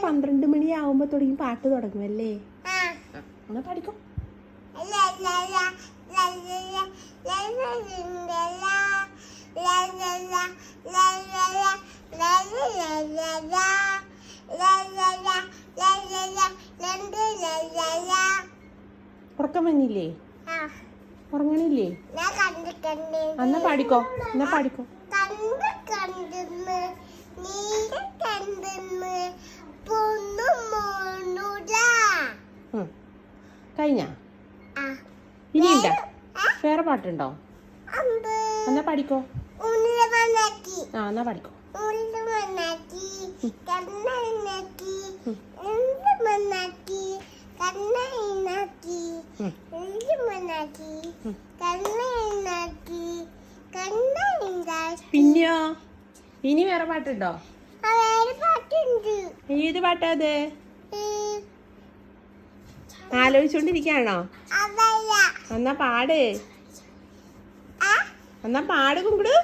12 മണിയാവുമ്പോ തുടങ്ങി പാട്ട് തുടങ്ങുമല്ലേ? എന്നാ പാടിക്കോ. ഉറക്കം വന്നില്ലേ? ഉറങ്ങണില്ലേ? എന്നാ പാടിക്കോ. എന്നാ പാടിക്കോ. കഴിഞ്ഞ ഇനിയുണ്ടോ? വേറെ പാട്ടുണ്ടോ? എന്നാ പാടിക്കോ. എന്നാ പാടിക്കോ. പിന്നെയോ ഇനി വേറെ പാട്ടുണ്ടോ? ഏത് പാട്ടാ അത്? ആലോചിച്ചോണ്ടിരിക്കാണോ? എന്നാ പാട്. എന്നാ പാട് കുങ്കുട്.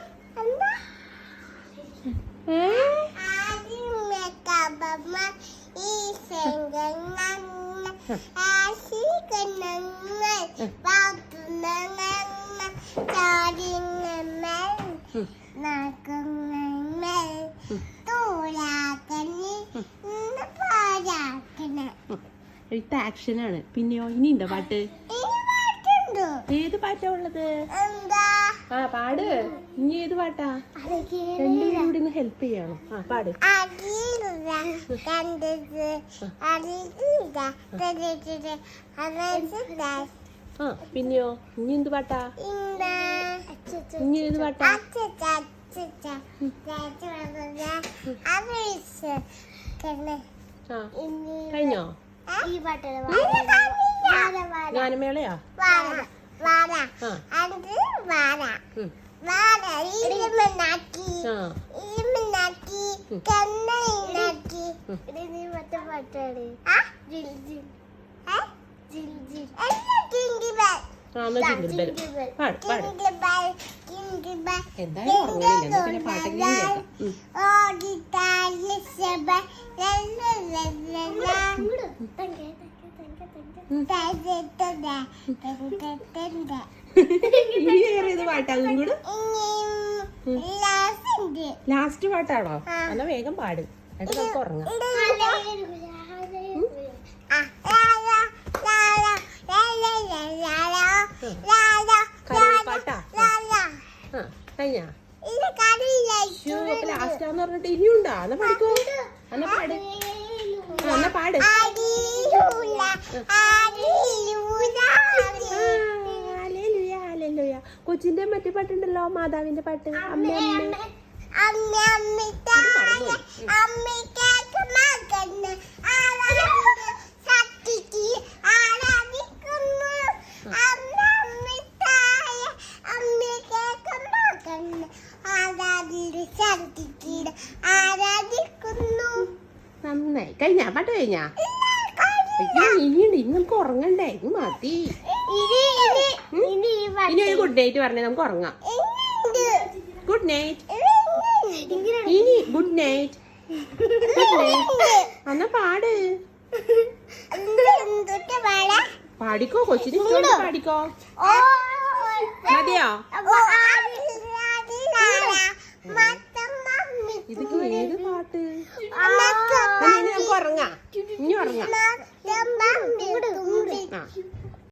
എഴുത്ത ആക്ഷനാണ്. പിന്നെയോ ഇനിയുണ്ടോ പാട്ട്? ഏത് പാട്ടാ ഉള്ളത്? ആ പാട്. ഇനി ഏത് പാട്ടാ? രണ്ടുപേരും കൂടി ഒന്ന് ഹെൽപ്പ് ചെയ്യണം. ആ പാട്. ആ പിന്നെയോ ഇനി എന്ത് പാട്ടാ? ഇനി ഏത് പാട്ടാ? കഴിഞ്ഞോ? ഗാനമേളയാ? എന്തായാലും ഉറങ്ങണില്ല. പിന്നെ പാട്ടെങ്കിലും ലാസ്റ്റ് പാട്ടാണോ? എന്നാ വേഗം പാട്. എന്നിട്ട് നമുക്ക് ഉറങ്ങാം. പാട്ടാ കഴിഞ്ഞ ലാസ്റ്റാന്ന് പറഞ്ഞിട്ട് ഇനിയുണ്ടാ? എന്നാ പാടിക്കോ. എന്നാ പാട്. എന്നാ പാട്. കൊച്ചിന്റെ മറ്റേ പാട്ടുണ്ടല്ലോ, മാതാവിന്റെ പാട്ട്. നന്നായി. കഴിഞ്ഞാ പാട്ട്? കഴിഞ്ഞാ? ഇനിയുണ്ട്. ഇനി നമുക്ക് ഉറങ്ങണ്ടേ? ഇനി മതി. ഇനി ഒരു ഗുഡ് നൈറ്റ് പറഞ്ഞേ നമുക്ക് ഉറങ്ങാം. Good night. ഇനി ഗുഡ് നൈറ്റ്. എന്നാ പാട്. പാടിക്കോ. കൊച്ചിന് ഇഷ്ടമുള്ള പാടിക്കോ. മതിയോ? ഇത് ഏത് പാട്ട്? ഇനി നമുക്ക് ഉറങ്ങാം. ഇനി ഉറങ്ങാം.